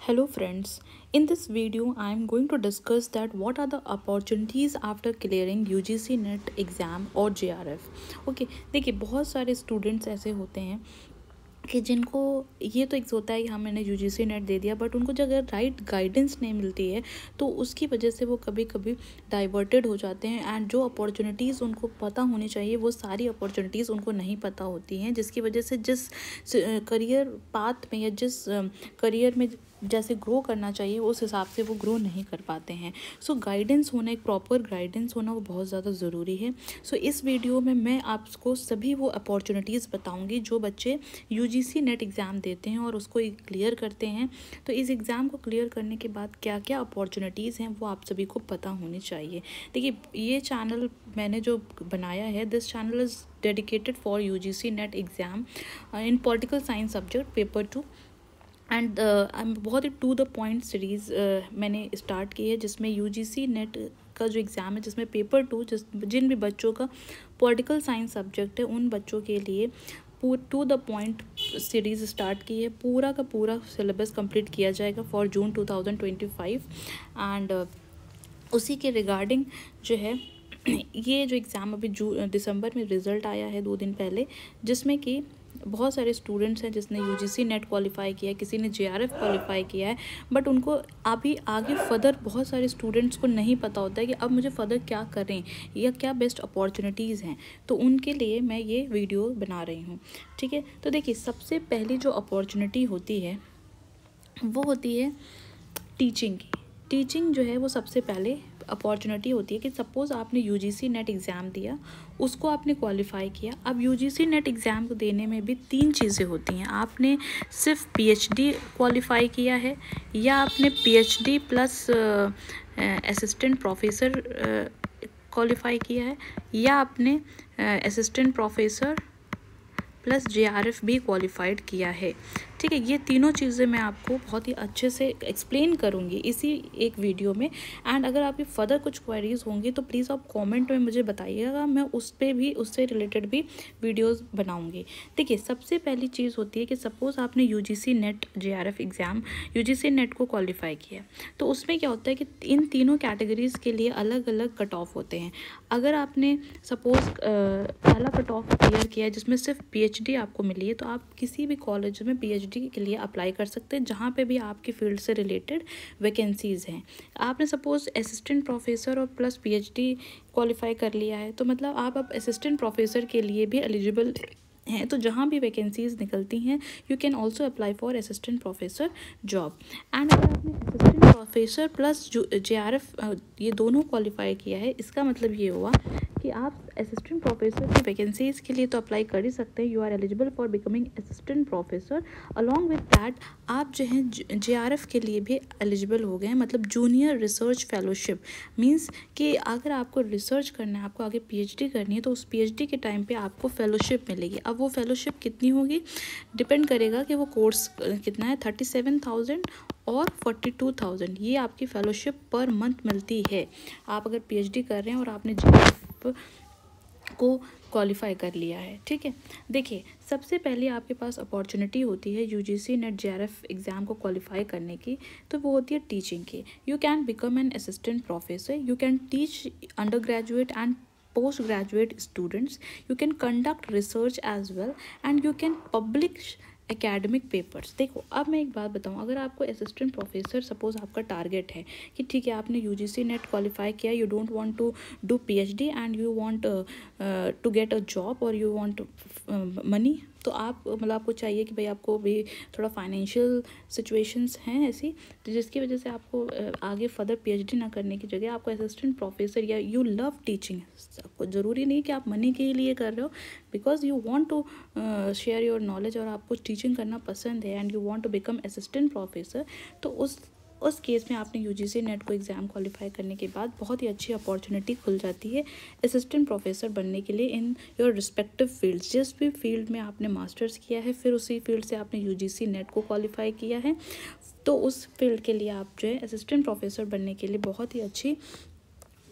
Hello friends, in this video I am going to discuss that what are the opportunities after clearing UGC net exam और JRF। Okay देखिए, बहुत सारे students ऐसे होते हैं कि जिनको ये तो एक होता है कि हाँ मैंने UGC नेट दे दिया, बट उनको जब अगर राइट गाइडेंस नहीं मिलती है तो उसकी वजह से वो कभी कभी डाइवर्टेड हो जाते हैं एंड जो अपॉर्चुनिटीज़ उनको पता होनी चाहिए वो सारी अपॉर्चुनिटीज़ उनको नहीं पता होती हैं, जिसकी वजह से जिस करियर पाथ में या जिस करियर में जैसे ग्रो करना चाहिए उस हिसाब से वो ग्रो नहीं कर पाते हैं। सो गाइडेंस होना, एक प्रॉपर गाइडेंस होना वो बहुत ज़्यादा ज़रूरी है। सो इस वीडियो में मैं आपको सभी वो अपॉर्चुनिटीज़ बताऊंगी जो बच्चे UGC नेट एग्ज़ाम देते हैं और उसको क्लियर करते हैं। तो इस एग्ज़ाम को क्लियर करने के बाद क्या क्या अपॉर्चुनिटीज़ हैं वो आप सभी को पता होनी चाहिए। देखिए, ये चैनल मैंने जो बनाया है, this channel is dedicated for UGC net exam in political science subject paper 2 and बहुत ही टू द पॉइंट सीरीज़ मैंने स्टार्ट की है, जिसमें UGC नेट का जो एग्ज़ाम है जिसमें पेपर 2 जिन भी बच्चों का पॉलिटिकल साइंस सब्जेक्ट है उन बच्चों के लिए to the point series start की है। पूरा का पूरा सिलेबस कंप्लीट किया जाएगा फॉर जून 2025 एंड उसी के रिगार्डिंग जो है ये जो एग्ज़ाम अभी दिसंबर में रिज़ल्ट आया है 2 दिन पहले, जिसमें कि बहुत सारे स्टूडेंट्स हैं जिसने UGC नेट क्वालिफाई किया है, किसी ने JRF क्वालिफाई किया है, बट उनको अभी आगे फर्दर बहुत सारे स्टूडेंट्स को नहीं पता होता है कि अब मुझे फर्दर क्या करें या क्या बेस्ट अपॉर्चुनिटीज़ हैं। तो उनके लिए मैं ये वीडियो बना रही हूँ, ठीक है। तो देखिए, सबसे पहली जो अपॉर्चुनिटी होती है वो होती है टीचिंग की। टीचिंग जो है वो सबसे पहले अपॉर्चुनिटी होती है कि सपोज़ आपने UGC नेट एग्ज़ाम दिया, उसको आपने क्वालिफाई किया। अब UGC नेट एग्ज़ाम को देने में भी 3 चीज़ें होती हैं। आपने सिर्फ PhD क्वालिफाई किया है, या आपने PhD plus assistant professor qualify किया है, या आपने असिस्टेंट प्रोफेसर प्लस JRF भी क्वालिफाइड किया है, ठीक है। ये तीनों चीज़ें मैं आपको बहुत ही अच्छे से एक्सप्लेन करूँगी इसी एक वीडियो में। एंड अगर आपकी फर्दर कुछ क्वेरीज होंगी तो प्लीज़ आप कमेंट में मुझे बताइएगा, मैं उस पर भी उससे रिलेटेड भी वीडियोस बनाऊँगी। देखिए, सबसे पहली चीज़ होती है कि सपोज़ आपने UGC net JRF exam UGC NET को क्वालिफाई किया, तो उसमें क्या होता है कि इन तीनों कैटेगरीज़ के लिए अलग अलग कट ऑफ होते हैं। अगर आपने सपोज़ पहला कट ऑफ क्लियर किया है जिसमें सिर्फ PhD आपको मिली है, तो आप किसी भी कॉलेज में PhD के लिए अप्लाई कर सकते हैं जहाँ पे भी आपकी फील्ड से रिलेटेड वैकेंसीज़ हैं। आपने सपोज़ असिस्टेंट प्रोफेसर और प्लस PhD क्वालिफाई कर लिया है, तो मतलब आप अब असिस्टेंट प्रोफेसर के लिए भी एलिजिबल हैं। तो जहाँ भी वैकेंसीज़ निकलती हैं you can also apply for assistant professor job. And अगर आपने असिस्टेंट प्रोफेसर प्लस JRF ये दोनों क्वालिफाई किया है, इसका मतलब ये हुआ कि आप असिस्टेंट प्रोफेसर की वैकेंसीज़ के लिए तो अप्लाई कर ही सकते हैं। You are eligible for becoming assistant professor. Along with that आप जो हैं JRF के लिए भी एलिजिबल हो गए हैं, मतलब जूनियर रिसर्च फेलोशिप। मींस कि अगर आपको रिसर्च करना है, आपको आगे PhD करनी है, तो उस PhD के टाइम पे आपको फेलोशिप मिलेगी। अब वो फेलोशिप कितनी होगी डिपेंड करेगा कि वो कोर्स कितना है, 37,000 और 42,000 ये आपकी फेलोशिप पर मंथ मिलती है। आप अगर PhD कर रहे हैं और आपने JRF को क्वालिफाई कर लिया है, ठीक है। देखिए, सबसे पहले आपके पास अपॉर्चुनिटी होती है UGC नेट JRF एग्ज़ाम को क्वालिफाई करने की, तो वो होती है टीचिंग की। You can become an assistant professor, you can teach under graduate and post graduate students, you can conduct research as well and you can publish academic papers. देखो, अब मैं एक बात बताऊँ, अगर आपको असिस्टेंट प्रोफेसर सपोज आपका टारगेट है कि ठीक है आपने UGC नेट क्वालिफाई किया, you don't want to do PhD and you want to get a job और यू वांट मनी, तो आप मतलब आपको चाहिए कि भाई आपको भी थोड़ा फाइनेंशियल सिचुएशंस हैं ऐसी, तो जिसकी वजह से आपको आगे फर्दर PhD ना करने की जगह आपको असिस्टेंट प्रोफेसर, या यू लव टीचिंग, आपको ज़रूरी नहीं कि आप मनी के लिए कर रहे हो, because you want to share your knowledge और आपको टीचिंग करना पसंद है and you want to become assistant professor, तो उस केस में आपने UGC नेट को एग्ज़ाम क्वालिफाई करने के बाद बहुत ही अच्छी अपॉर्चुनिटी खुल जाती है असिस्टेंट प्रोफेसर बनने के लिए इन योर रिस्पेक्टिव फील्ड्स। जिस भी फील्ड में आपने मास्टर्स किया है, फिर उसी फील्ड से आपने UGC नेट को क्वालिफाई किया है, तो उस फील्ड के लिए आप जो है असिस्टेंट प्रोफेसर बनने के लिए बहुत ही अच्छी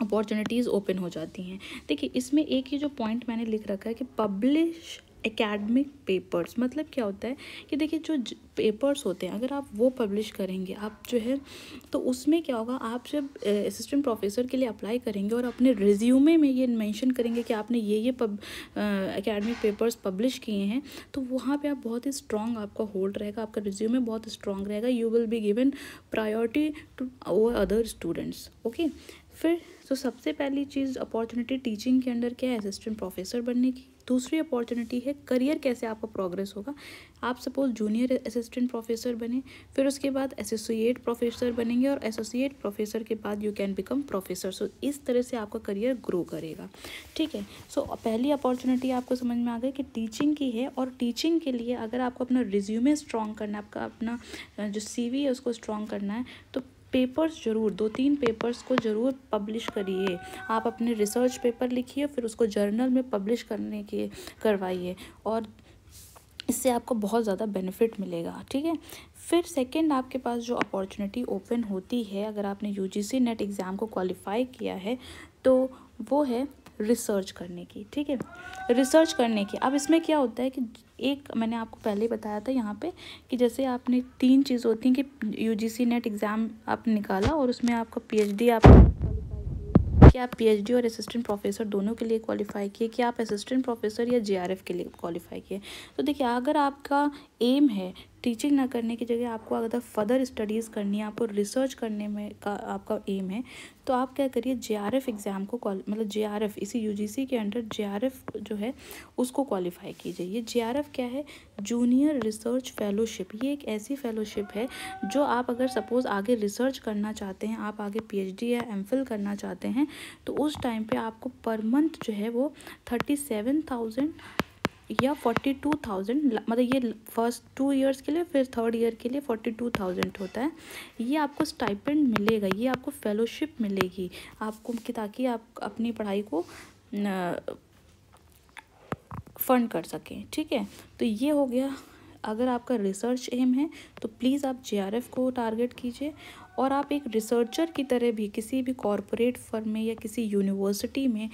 अपॉर्चुनिटीज़ ओपन हो जाती हैं। देखिए, इसमें एक ही जो पॉइंट मैंने लिख रखा है कि पब्लिश एकेडमिक पेपर्स मतलब क्या होता है कि देखिए जो पेपर्स होते हैं अगर आप वो पब्लिश करेंगे आप जो है तो उसमें क्या होगा, आप जब असिस्टेंट प्रोफेसर के लिए अप्लाई करेंगे और अपने रिज्यूमे में ये मेंशन करेंगे कि आपने ये एकेडमिक पेपर्स पब्लिश किए हैं, तो वहाँ पे आप बहुत ही स्ट्रॉन्ग आपका होल्ड रहेगा, आपका रिज्यूमे बहुत स्ट्रॉन्ग रहेगा, you will be given priority to over other students. Okay, फिर तो सबसे पहली चीज़ अपॉर्चुनिटी टीचिंग के अंदर क्या है, असिस्टेंट प्रोफेसर बनने की। दूसरी अपॉर्चुनिटी है करियर, कैसे आपका प्रोग्रेस होगा। आप सपोज जूनियर असिस्टेंट प्रोफेसर बने, फिर उसके बाद एसोसिएट प्रोफेसर बनेंगे और एसोसिएट प्रोफेसर के बाद यू कैन बिकम प्रोफेसर। सो इस तरह से आपका करियर ग्रो करेगा। ठीक है, सो पहली अपॉर्चुनिटी आपको समझ में आ गई कि टीचिंग की है, और टीचिंग के लिए अगर आपको अपना रिज्यूमे स्ट्रॉन्ग करना है, आपका अपना जो CV है उसको स्ट्रॉन्ग करना है, तो पेपर्स ज़रूर 2-3 पेपर्स को ज़रूर पब्लिश करिए। आप अपने रिसर्च पेपर लिखिए, फिर उसको जर्नल में पब्लिश करने के करवाइए, और इससे आपको बहुत ज़्यादा बेनिफिट मिलेगा। ठीक है, फिर सेकंड आपके पास जो अपॉर्चुनिटी ओपन होती है अगर आपने UGC नेट एग्ज़ाम को क्वालिफाई किया है, तो वो है रिसर्च करने की। ठीक है, रिसर्च करने की। अब इसमें क्या होता है कि एक मैंने आपको पहले ही बताया था यहाँ पे कि जैसे आपने 3 चीज़ होती हैं कि UGC नेट एग्ज़ाम आपने निकाला और उसमें आपका PhD आप कि आप PhD और असिस्टेंट प्रोफेसर दोनों के लिए क्वालिफाई किए, कि आप असिस्टेंट प्रोफेसर या JRF के लिए क्वालिफाई किए। तो देखिए अगर आपका एम है टीचिंग ना करने की जगह आपको अगर फर्दर स्टडीज़ करनी है, आपको रिसर्च करने में का आपका एम है, तो आप क्या करिए JRF एग्ज़ाम को मतलब JRF इसी UGC के अंडर JRF जो है उसको क्वालिफाई कीजिए। ये JRF क्या है, जूनियर रिसर्च फेलोशिप। ये एक ऐसी फेलोशिप है जो आप अगर सपोज़ आगे रिसर्च करना चाहते हैं, आप आगे PhD या MPhil करना चाहते हैं, तो उस टाइम पे आपको पर मंथ जो है वो 37,000 या 42,000, मतलब ये फर्स्ट 2 ईयर्स के लिए, फिर थर्ड ईयर के लिए 42,000 होता है। ये आपको स्टाइपेंड मिलेगा, ये आपको फेलोशिप मिलेगी आपको, कि ताकि आप अपनी पढ़ाई को फंड कर सकें। ठीक है, तो ये हो गया। अगर आपका रिसर्च एम है तो प्लीज़ आप JRF को टारगेट कीजिए, और आप एक रिसर्चर की तरह भी किसी भी कॉरपोरेट फर्म में या किसी यूनिवर्सिटी में,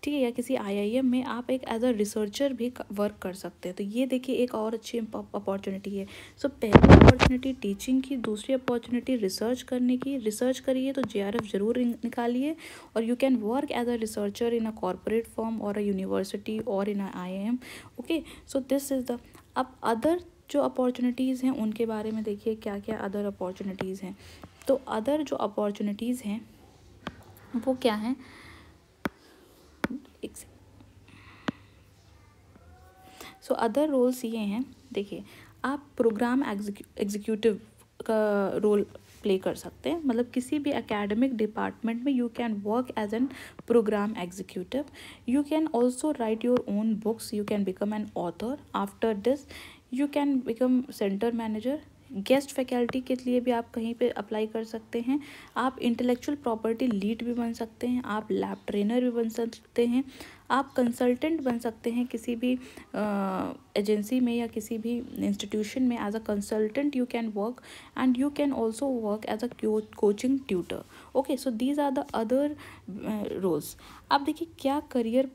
ठीक है, या किसी IIM में आप एक एज अ रिसर्चर भी वर्क कर सकते हैं। तो ये देखिए एक और अच्छी अपॉर्चुनिटी है। सो पहली अपॉर्चुनिटी टीचिंग की, दूसरी अपॉर्चुनिटी रिसर्च करने की। रिसर्च करिए तो JRF ज़रूर निकालिए, और you can work as a researcher in a corporate firm और अ यूनिवर्सिटी और in a IIM। Okay, so this is the. अब अदर जो अपॉर्चुनिटीज़ हैं उनके बारे में देखिए क्या क्या अदर अपॉर्चुनिटीज़ हैं। तो अदर जो अपॉर्चुनिटीज़ हैं वो क्या हैं, सो अदर रोल्स ये हैं। देखिए आप प्रोग्राम एग्जीक्यूटिव का रोल प्ले कर सकते हैं, मतलब किसी भी एकेडमिक डिपार्टमेंट में you can work as an programme executive. You can also write your own books, you can become an author. After this you can become centre manager. Guest faculty के लिए भी आप कहीं पे अप्लाई कर सकते हैं। आप इंटेलेक्चुअल प्रॉपर्टी लीड भी बन सकते हैं, आप लैब ट्रेनर भी बन सकते हैं, आप कंसल्टेंट बन सकते हैं किसी भी एजेंसी में या किसी भी इंस्टीट्यूशन में as a consultant you can work, and you can also work as a coaching tutor. Okay, so these are the other roles. अब देखिए क्या करियर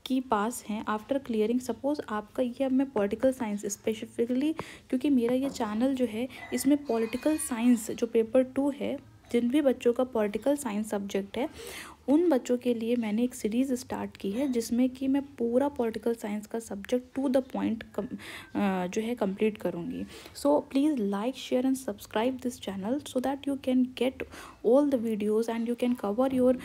की पास हैं आफ्टर क्लियरिंग। सपोज़ आपका ये, अब मैं पॉलिटिकल साइंस स्पेसिफिकली, क्योंकि मेरा ये चैनल जो है इसमें पॉलिटिकल साइंस जो पेपर 2 है, जिन भी बच्चों का पॉलिटिकल साइंस सब्जेक्ट है उन बच्चों के लिए मैंने एक सीरीज़ स्टार्ट की है जिसमें कि मैं पूरा पॉलिटिकल साइंस का सब्जेक्ट टू द पॉइंट जो है कंप्लीट करूँगी। So please like, share and subscribe this channel so that you can get all the videos and you can cover your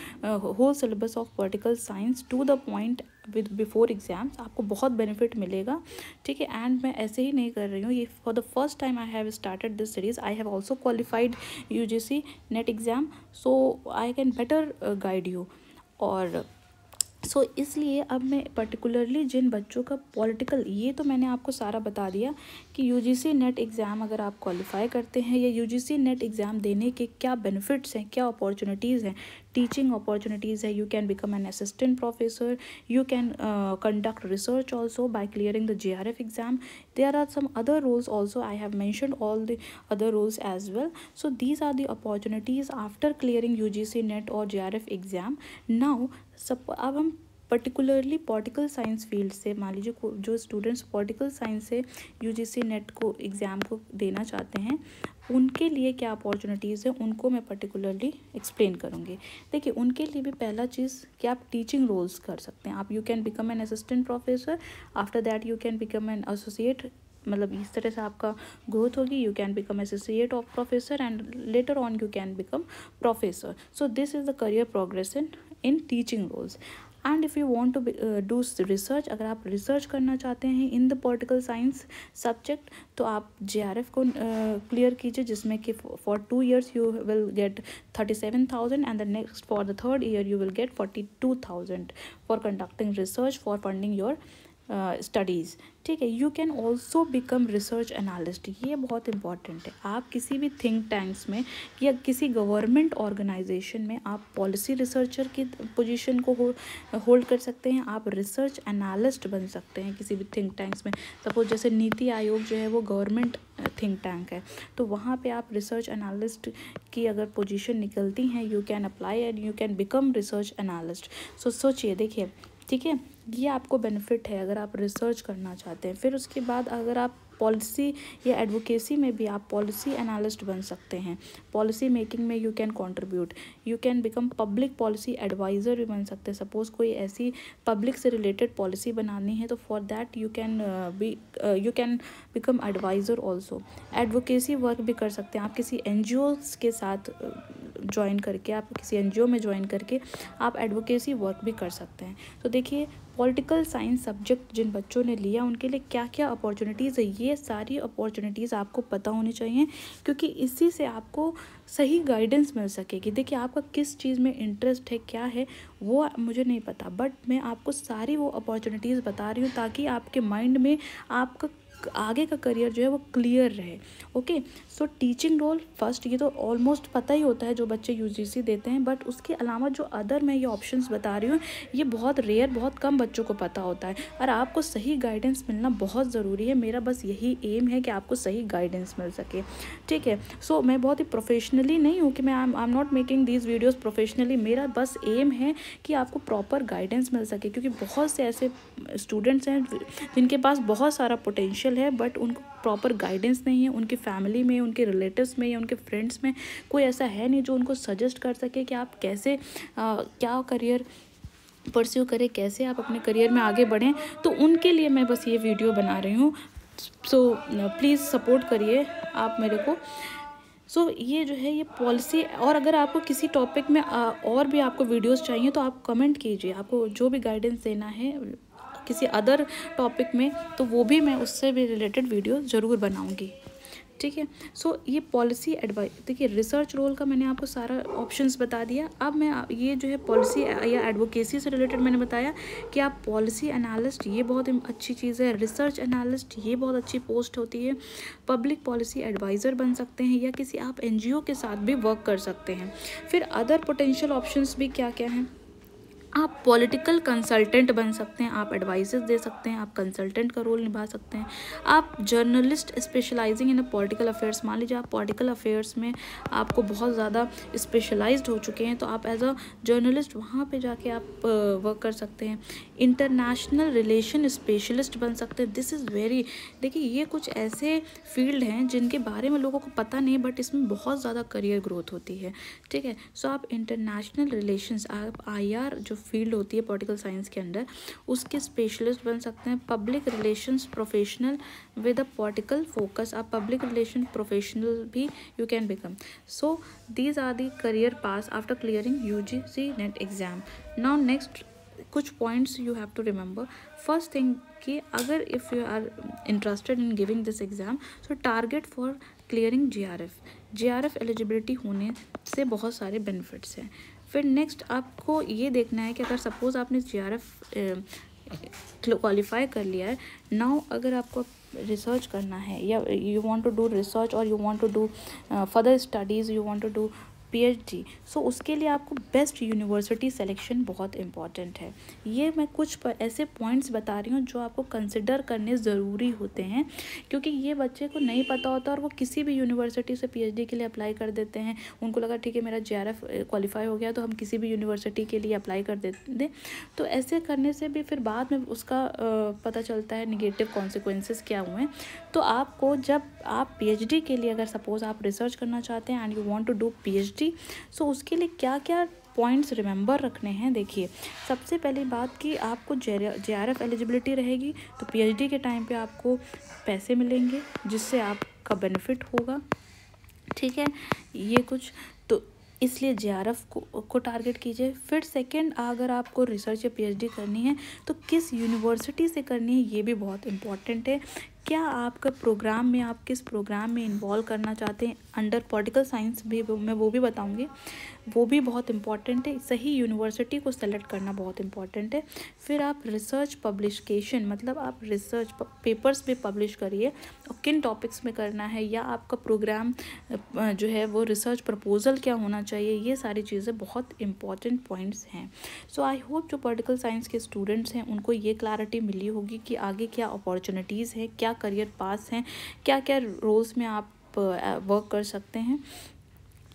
whole syllabus of political science to the point with before exams. आपको बहुत benefit मिलेगा, ठीक है। And मैं ऐसे ही नहीं कर रही हूँ, ये for the first time I have started this series. I have also qualified UGC net exam, so I can better guide you. और सो इसलिए अब मैं पर्टिकुलरली जिन बच्चों का पॉलिटिकल, ये तो मैंने आपको सारा बता दिया कि UGC नेट एग्ज़ाम अगर आप क्वालिफाई करते हैं या UGC नेट एग्ज़ाम देने के क्या बेनिफिट्स हैं, क्या अपॉर्चुनिटीज़ हैं। टीचिंग अपॉर्चुनिटीज़ है, you can become an assistant professor, you can conduct research also by clearing the JRF exam. There are some other roles also, I have mentioned all the other roles as well. So these are the opportunities after clearing UGC net or JRF exam. Now अब हम particularly political science field से, मान लीजिए जो students political science से UGC net को exam को देना चाहते हैं, उनके लिए क्या अपॉर्चुनिटीज़ है उनको मैं पर्टिकुलरली एक्सप्लेन करूँगी। देखिए, उनके लिए भी पहला चीज़ कि आप टीचिंग रोल्स कर सकते हैं। आप you can become an assistant professor, after that you can become an associate, मतलब इस तरह से आपका ग्रोथ होगी। You can become associate of professor and later on you can become professor. So this is the career progression in teaching roles. And if you want to do research, अगर आप research करना चाहते हैं in the political science subject, तो आप JRF को clear कीजिए, जिसमें कि for 2 years you will get 37,000 and the next for the 3rd year you will get 42,000 for conducting research for funding your studies. ठीक है, you can also become research analyst. ये बहुत इंपॉर्टेंट है। आप किसी भी थिंक टैंक्स में या किसी गवर्नमेंट ऑर्गेनाइजेशन में आप पॉलिसी रिसर्चर की पोजीशन को होल्ड कर सकते हैं। आप रिसर्च एनालिस्ट बन सकते हैं किसी भी थिंक टैंक्स में। सपोज जैसे नीति आयोग जो है वो गवर्नमेंट थिंक टैंक है, तो वहाँ पे आप रिसर्च एनालिस्ट की अगर पोजीशन निकलती हैं, you can apply and you can become research analyst. So सोचिए, देखिए, ठीक है, ये आपको बेनिफिट है अगर आप रिसर्च करना चाहते हैं। फिर उसके बाद अगर आप पॉलिसी या एडवोकेसी में भी आप पॉलिसी एनालिस्ट बन सकते हैं। पॉलिसी मेकिंग में you can contribute, you can become public policy adviser भी बन सकते हैं। सपोज़ कोई ऐसी पब्लिक से रिलेटेड पॉलिसी बनानी है, तो for that you can become adviser also. Advocacy work भी कर सकते हैं आप किसी NGOs के साथ ज्वाइन करके, आप किसी NGO में ज्वाइन करके आप एडवोकेसी वर्क भी कर सकते हैं। तो देखिए, पॉलिटिकल साइंस सब्जेक्ट जिन बच्चों ने लिया उनके लिए क्या क्या अपॉर्चुनिटीज़ है, ये सारी अपॉर्चुनिटीज़ आपको पता होनी चाहिए, क्योंकि इसी से आपको सही गाइडेंस मिल सकेगी। देखिए, आपका किस चीज़ में इंटरेस्ट है, क्या है, वो मुझे नहीं पता, बट मैं आपको सारी वो अपॉर्चुनिटीज़ बता रही हूँ ताकि आपके माइंड में आपका आगे का करियर जो है वो क्लियर रहे। Okay, so teaching role first, ये तो ऑलमोस्ट पता ही होता है जो बच्चे UGC देते हैं, बट उसके अलावा जो अदर मैं ये ऑप्शंस बता रही हूँ, ये बहुत रेयर, बहुत कम बच्चों को पता होता है, और आपको सही गाइडेंस मिलना बहुत ज़रूरी है। मेरा बस यही एम है कि आपको सही गाइडेंस मिल सके। ठीक है, सो मैं बहुत ही प्रोफेशनली नहीं हूँ कि मैं I am not making these videos professionally. मेरा बस एम है कि आपको प्रॉपर गाइडेंस मिल सके, क्योंकि बहुत से ऐसे स्टूडेंट्स हैं जिनके पास बहुत सारा पोटेंशियल है, बट उनको प्रॉपर गाइडेंस नहीं है। उनकी फैमिली में, उनके रिलेटिव्स में या उनके फ्रेंड्स में कोई ऐसा है नहीं जो उनको सजेस्ट कर सके कि आप कैसे क्या करियर परस्यू करें, कैसे आप अपने करियर में आगे बढ़ें। तो उनके लिए मैं बस ये वीडियो बना रही हूँ। सो प्लीज़ सपोर्ट करिए आप मेरे को। सो ये जो है ये पॉलिसी, और अगर आपको किसी टॉपिक में और भी आपको वीडियोस चाहिए तो आप कमेंट कीजिए। आपको जो भी गाइडेंस देना है किसी अदर टॉपिक में, तो वो भी मैं उससे भी रिलेटेड वीडियो ज़रूर बनाऊंगी। ठीक है, सो ये पॉलिसी एडवाइस, देखिए रिसर्च रोल का मैंने आपको सारा ऑप्शंस बता दिया। अब मैं ये जो है पॉलिसी या एडवोकेसी से रिलेटेड मैंने बताया कि आप पॉलिसी एनालिस्ट, ये बहुत अच्छी चीज़ है। रिसर्च एनालिस्ट, ये बहुत अच्छी पोस्ट होती है। पब्लिक पॉलिसी एडवाइज़र बन सकते हैं, या किसी आप NGO के साथ भी वर्क कर सकते हैं। फिर अदर पोटेंशियल ऑप्शंस भी क्या क्या हैं, आप पॉलिटिकल कंसल्टेंट बन सकते हैं, आप एडवाइसेस दे सकते हैं, आप कंसल्टेंट का रोल निभा सकते हैं। आप जर्नलिस्ट स्पेशलाइजिंग इन पॉलिटिकल अफेयर्स, मान लीजिए आप पॉलिटिकल अफेयर्स में आपको बहुत ज़्यादा स्पेशलाइज्ड हो चुके हैं, तो आप एज अ जर्नलिस्ट वहाँ पे जाके आप वर्क कर सकते हैं। इंटरनेशनल रिलेशन स्पेशलिस्ट बन सकते हैं। दिस इज़ वेरी, देखिए ये कुछ ऐसे फील्ड हैं जिनके बारे में लोगों को पता नहीं, बट इसमें बहुत ज़्यादा करियर ग्रोथ होती है। ठीक है, सो आप इंटरनेशनल रिलेशंस, आप IR जो फील्ड होती है पॉलिटिकल साइंस के अंदर, उसके स्पेशलिस्ट बन सकते हैं। Public relations professional with a political focus, आप पब्लिक रिलेशन प्रोफेशनल भी you can become. So these are the career paths after clearing UGC net exam. Now next कुछ points you have to remember. First thing कि अगर if you are interested in giving this exam, so target for clearing JRF eligibility होने से बहुत सारे benefits हैं। फिर next आपको ये देखना है कि अगर सपोज़ आपने JRF क्वालिफाई कर लिया है, नाउ अगर आपको रिसर्च करना है, या you want to do research और you want to do further studies, you want to do PhD, so उसके लिए आपको बेस्ट यूनिवर्सिटी सिलेक्शन बहुत इंपॉर्टेंट है। ये मैं कुछ ऐसे पॉइंट्स बता रही हूँ जो आपको कंसिडर करने ज़रूरी होते हैं, क्योंकि ये बच्चे को नहीं पता होता और वो किसी भी यूनिवर्सिटी से पीएचडी के लिए अप्लाई कर देते हैं। उनको लगा ठीक है मेरा जेआरएफ क्वालिफाई हो गया तो हम किसी भी यूनिवर्सिटी के लिए अप्लाई कर दें। तो ऐसे करने से भी फिर बाद में उसका पता चलता है निगेटिव कॉन्सिक्वेंसेस क्या हुए हैं। तो आपको जब आप पीएचडी के लिए अगर सपोज़ आप रिसर्च करना चाहते हैं and you want to do PhD, so उसके लिए क्या क्या पॉइंट्स रिमेंबर रखने हैं। देखिए, सबसे पहली बात कि आपको जेआरएफ एलिजिबिलिटी रहेगी तो पीएचडी के टाइम पे आपको पैसे मिलेंगे जिससे आपका बेनिफिट होगा, ठीक है। ये कुछ तो इसलिए जेआरएफ को टारगेट कीजिए। फिर सेकंड, अगर आपको रिसर्च या पीएचडी करनी है तो किस यूनिवर्सिटी से करनी है ये भी बहुत इम्पॉर्टेंट है। क्या आपका प्रोग्राम में, आप किस प्रोग्राम में इन्वॉल्व करना चाहते हैं अंडर पॉलिटिकल साइंस भी, मैं वो भी बताऊंगी, वो भी बहुत इंपॉर्टेंट है। सही यूनिवर्सिटी को सेलेक्ट करना बहुत इंपॉर्टेंट है। फिर आप रिसर्च पब्लिकेशन, मतलब आप रिसर्च पेपर्स में पब्लिश करिए और किन टॉपिक्स में करना है, या आपका प्रोग्राम जो है वो रिसर्च प्रपोजल क्या होना चाहिए, ये सारी चीज़ें बहुत इंपॉर्टेंट पॉइंट्स हैं। सो आई होप जो पॉलिटिकल साइंस के स्टूडेंट्स हैं उनको ये क्लैरिटी मिली होगी कि आगे क्या अपॉर्चुनिटीज़ हैं, क्या करियर पास हैं, क्या क्या रोल्स में आप वर्क कर सकते हैं।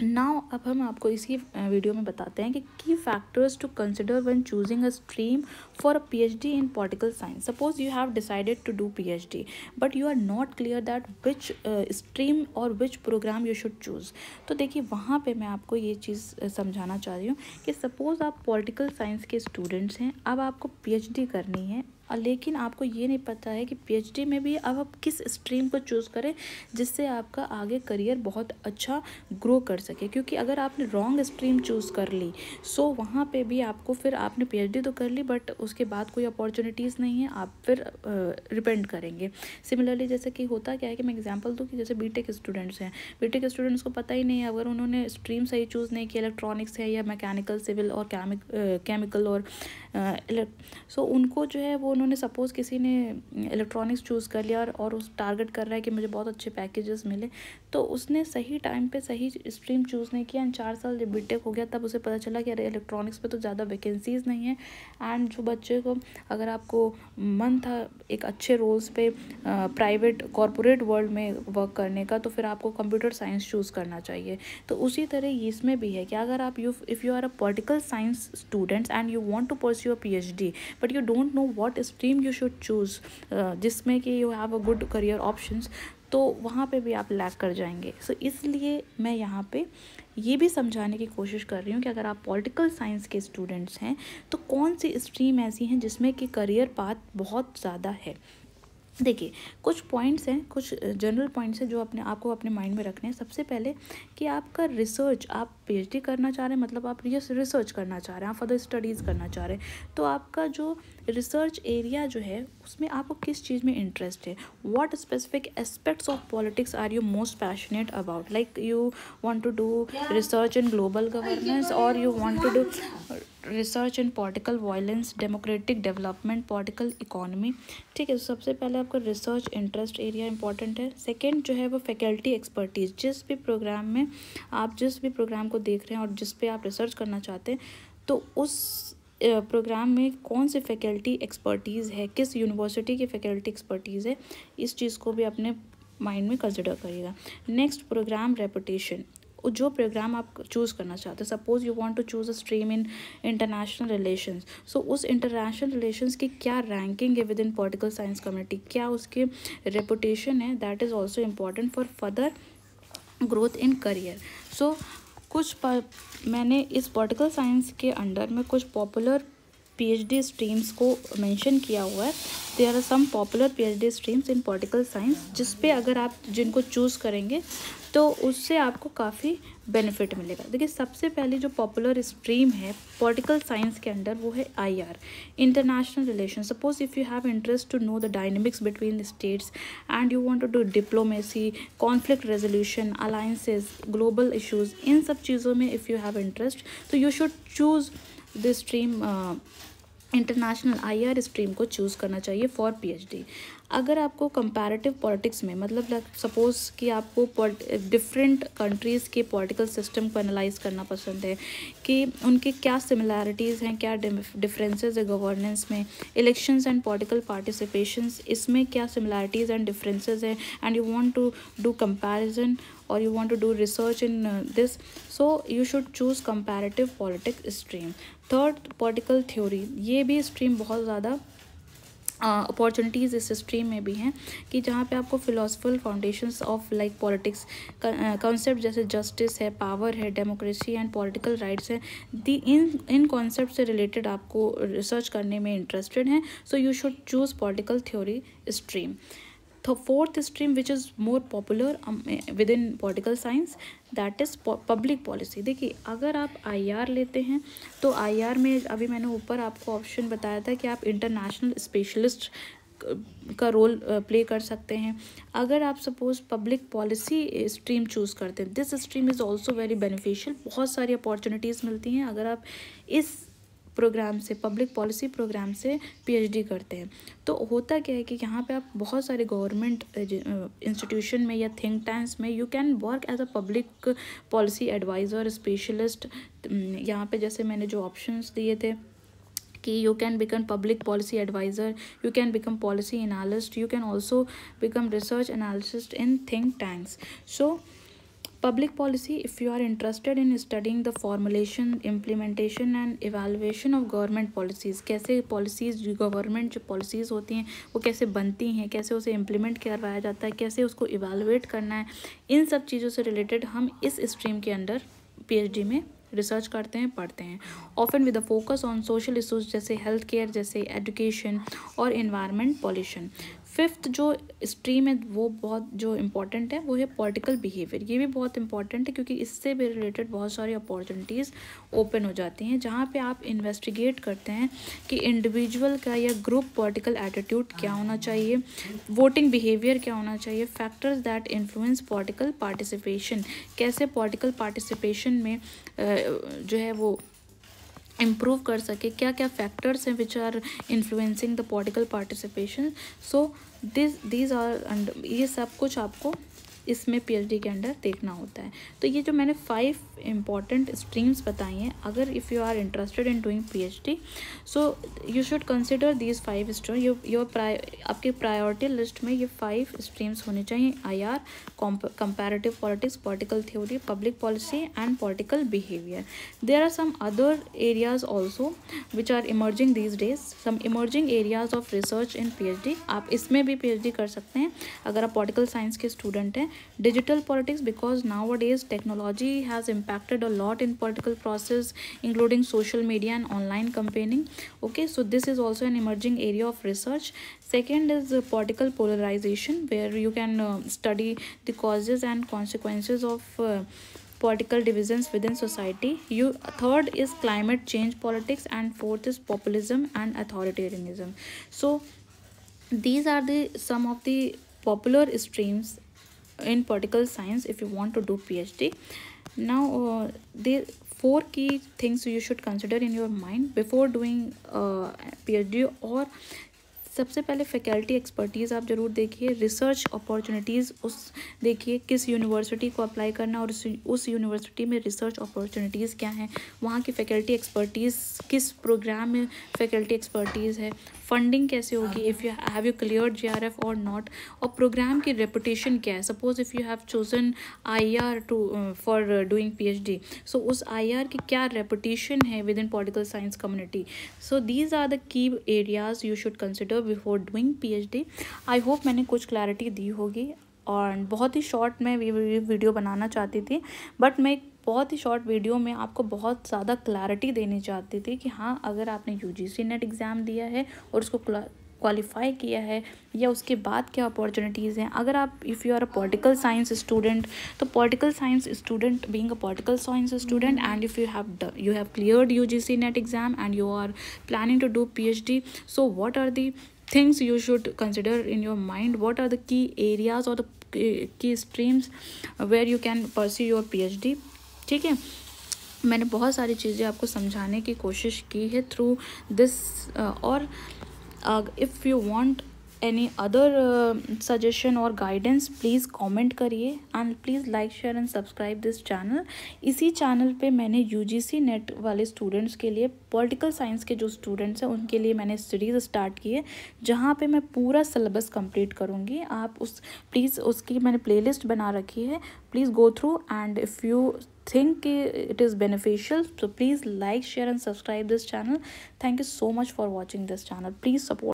नाउ अब हम आपको इसी वीडियो में बताते हैं कि key factors to consider when choosing a stream for a PhD in political science. Suppose you have decided to do PhD but you are not clear that which stream और which program you should choose. तो देखिए, वहाँ पे मैं आपको ये चीज़ समझाना चाह रही हूँ कि सपोज़ आप पॉलिटिकल साइंस के स्टूडेंट्स हैं, अब आपको पीएचडी करनी है, लेकिन आपको ये नहीं पता है कि पीएचडी में भी अब आप किस स्ट्रीम को चूज़ करें जिससे आपका आगे करियर बहुत अच्छा ग्रो कर सके। क्योंकि अगर आपने रॉन्ग स्ट्रीम चूज़ कर ली सो वहाँ पे भी आपको, फिर आपने पीएचडी तो कर ली बट उसके बाद कोई अपॉर्चुनिटीज़ नहीं है, आप फिर रिपेंड करेंगे। सिमिलरली जैसे कि होता क्या है कि मैं एग्जांपल दूँ कि जैसे बीटेक स्टूडेंट्स हैं, बीटेक स्टूडेंट्स को पता ही नहीं है, अगर उन्होंने स्ट्रीम सही चूज़ नहीं किया, इलेक्ट्रॉनिक्स है या मैकेनिकल, सिविल और केमिकल और सो उनको जो है वो, उन्होंने सपोज़ किसी ने इलेक्ट्रॉनिक्स चूज़ कर लिया और उस टारगेट कर रहा है कि मुझे बहुत अच्छे पैकेजेस मिले, तो उसने सही टाइम पे सही स्ट्रीम चूज़ नहीं किया एंड 4 साल जब बीटेक हो गया तब उसे पता चला कि अरे इलेक्ट्रॉनिक्स पे तो ज़्यादा वैकेंसीज़ नहीं है। एंड जो बच्चे को, अगर आपको मन था एक अच्छे रोल्स पे प्राइवेट कॉरपोरेट वर्ल्ड में वर्क करने का, तो फिर आपको कंप्यूटर साइंस चूज़ करना चाहिए। तो उसी तरह इसमें भी है कि अगर आप if you are a political science students and you want to pursue a PhD but you don't know what stream you should choose, जिसमें कि you have a good career options, तो वहाँ पे भी आप लैग कर जाएंगे। सो इसलिए मैं यहाँ पे ये भी समझाने की कोशिश कर रही हूँ कि अगर आप पॉलिटिकल साइंस के स्टूडेंट्स हैं तो कौन सी स्ट्रीम ऐसी हैं जिसमें कि करियर पाथ बहुत ज़्यादा है। देखिए, कुछ पॉइंट्स हैं, कुछ जनरल पॉइंट्स हैं जो आपको अपने माइंड में रखने हैं। सबसे पहले कि आपका रिसर्च, आप पीएचडी करना चाह रहे हैं, मतलब आप रिसर्च करना चाह रहे हैं, आप फर्दर स्टडीज़ करना चाह रहे हैं, तो आपका जो रिसर्च एरिया जो है उसमें आपको किस चीज़ में इंटरेस्ट है, what specific aspects of politics are you most passionate about, like you want to do research in global governance और you want to do research in political violence, democratic development, political economy. ठीक है, तो सबसे पहले आपका research interest area important है। Second जो है वो फैकल्टी एक्सपर्टीज़, जिस भी प्रोग्राम में आप जिस भी प्रोग्राम को देख रहे हैं और जिस पे आप रिसर्च करना चाहते हैं, तो उस प्रोग्राम में कौन सी फैकल्टी एक्सपर्टीज़ है, किस यूनिवर्सिटी की फैकल्टी एक्सपर्टीज़ है, इस चीज़ को भी अपने माइंड में कंसिडर करिएगा। नेक्स्ट, प्रोग्राम रेपुटेशन, जो प्रोग्राम आप चूज़ करना चाहते हैं, suppose you want to choose a stream in international relations, so उस इंटरनेशनल रिलेशंस की क्या रैंकिंग है within political science community, क्या उसकी रेपुटेशन है, that is also important for further growth in career. So मैंने इस पॉलिटिकल साइंस के अंडर में कुछ पॉपुलर पीएचडी स्ट्रीम्स को मेंशन किया हुआ है। There are some popular PhD streams in political science, जिस पे अगर आप जिनको चूज़ करेंगे तो उससे आपको काफ़ी बेनिफिट मिलेगा। देखिए, सबसे पहली जो पॉपुलर स्ट्रीम है पॉलिटिकल साइंस के अंडर वो है IR, international relation. Suppose if you have interest to know the dynamics between states and you want to do diplomacy, conflict resolution, alliances, global issues, इन सब चीज़ों में इफ़ यू हैव इंटरेस्ट तो you should choose this stream international IR stream को choose करना चाहिए for PhD. अगर आपको कंपैरेटिव पॉलिटिक्स में मतलब सपोज़ कि आपको डिफरेंट कंट्रीज़ के पॉलिटिकल सिस्टम को एनालाइज करना पसंद है कि उनके क्या सिमिलैरिटीज़ हैं, क्या डिफरेंसेस है गवर्नेंस में, इलेक्शंस एंड पॉलिटिकल पार्टिसिपेशंस, इसमें क्या सिमिलैरिटीज़ एंड डिफरेंसेस है, and you want to do comparison or you want to do research in this, so you should choose comparative politics stream. Third, political theory, ये भी stream बहुत ज़्यादा opportunities इस stream में भी हैं कि जहाँ पे आपको philosophical foundations of like politics concept जैसे जस्टिस है, पावर है, डेमोक्रेसी एंड पॉलिटिकल राइट्स है, इन कॉन्सेप्ट से रिलेटेड आपको रिसर्च करने में इंटरेस्टेड हैं, so you should choose political theory stream. The fourth stream which is more popular within political science, that is public policy. देखिए अगर आप IR लेते हैं तो IR में अभी मैंने ऊपर आपको ऑप्शन बताया था कि आप इंटरनेशनल स्पेशलिस्ट का रोल प्ले कर सकते हैं. अगर आप suppose public policy stream choose करते हैं, this stream is also very beneficial. बहुत सारी अपॉर्चुनिटीज़ मिलती हैं अगर आप इस प्रोग्राम से, पब्लिक पॉलिसी प्रोग्राम से पीएचडी करते हैं. तो होता क्या है कि यहाँ पे आप बहुत सारे गवर्नमेंट इंस्टीट्यूशन में या थिंक टैंक्स में you can work as a public policy adviser specialist. यहाँ पे जैसे मैंने जो ऑप्शंस दिए थे कि you can become public policy adviser, you can become policy analyst, you can also become research analyst in think tanks. So public policy, if you are interested in studying the formulation, implementation and evaluation of government policies, कैसे policies, government जो policies होती हैं वो कैसे बनती हैं, कैसे उसे implement करवाया जाता है, कैसे उसको evaluate करना है, इन सब चीज़ों से related हम इस stream के अंदर PhD में रिसर्च करते हैं, पढ़ते हैं. Often with a focus on social issues जैसे हेल्थ केयर, जैसे एजुकेशन और इन्वायरमेंट पॉल्यूशन. फिफ्थ जो स्ट्रीम है वो बहुत जो इम्पॉर्टेंट है वो है पॉलिटिकल बिहेवियर. ये भी बहुत इंपॉर्टेंट है क्योंकि इससे भी रिलेटेड बहुत सारी अपॉर्चुनिटीज़ ओपन हो जाती हैं जहाँ पे आप इन्वेस्टिगेट करते हैं कि इंडिविजुअल का या ग्रुप पॉलिटिकल एटीट्यूड क्या होना चाहिए, वोटिंग बिहेवियर क्या होना चाहिए, factors that influence political participation, कैसे पॉलिटिकल पार्टिसिपेशन में जो है वो इम्प्रूव कर सके, क्या क्या फैक्टर्स हैं which are influencing the political participation. So these are, ये सब कुछ आपको इसमें पीएचडी के अंडर देखना होता है. तो ये जो मैंने 5 इम्पॉर्टेंट स्ट्रीम्स बताई हैं, अगर if you are interested in doing PhD so you should consider these 5 stream. आपके प्रायोरिटी लिस्ट में ये 5 स्ट्रीम्स होने चाहिए: IR, comparative politics, political theory, public policy and political behaviour. There are some other areas also which are emerging these days, some emerging areas of research in PhD. आप इसमें भी PhD कर सकते हैं अगर आप पॉलिटिकल साइंस के student हैं. Digital politics, because nowadays technology has impacted a lot in political process including social media and online campaigning. Okay, so this is also an emerging area of research. Second is political polarization, where you can study the causes and consequences of political divisions within society. Third is climate change politics, and fourth is populism and authoritarianism. So these are the some of the popular streams in political science if you want to do PhD. Now the 4 key things you should consider in your mind before doing PhD. और सबसे पहले faculty expertise आप ज़रूर देखिए, research opportunities उस देखिए किस university को अप्लाई करना और उस यूनिवर्सिटी में रिसर्च अपॉर्चुनिटीज़ क्या हैं, वहाँ की फैकल्टी एक्सपर्टीज़ किस प्रोग्राम में फैकल्टी एक्सपर्टीज़ है, फंडिंग कैसे होगी, if you have you cleared JRF और नॉट, और प्रोग्राम की रेपुटेशन क्या है. Suppose if you have chosen IR to for doing PhD, so उस IR की क्या रेपुटेशन है within political science community. So these are the key areas you should consider before doing PhD. I hope मैंने कुछ clarity दी होगी, और बहुत ही short में वीडियो बनाना चाहती थी, बट मैं बहुत ही शॉर्ट वीडियो में आपको बहुत ज़्यादा क्लैरिटी देनी चाहती थी कि हाँ, अगर आपने UGC नेट एग्ज़ाम दिया है और उसको क्वालिफाई किया है या उसके बाद क्या अपॉर्चुनिटीज़ हैं. अगर आप if you are a political science student, तो political science student being a political science student, and if you have cleared UGC net exam and you are planning to do PhD, so what are the things you should consider in your mind, what are the key areas or the key streams where you can pursue your PhD. ठीक है, मैंने बहुत सारी चीज़ें आपको समझाने की कोशिश की है थ्रू दिस। और if you want any other suggestion और गाइडेंस, प्लीज़ कमेंट करिए and please like share and subscribe this channel. इसी चैनल पे मैंने यूजीसी नेट वाले स्टूडेंट्स के लिए, पॉलिटिकल साइंस के जो स्टूडेंट्स हैं उनके लिए मैंने सीरीज़ स्टार्ट की है, जहाँ पे मैं पूरा सिलेबस कंप्लीट करूँगी। आप प्लीज़ उसकी मैंने प्लेलिस्ट बना रखी है, please go through and if you think it is beneficial, so please like, share and subscribe this channel. Thank you so much for watching this channel. Please support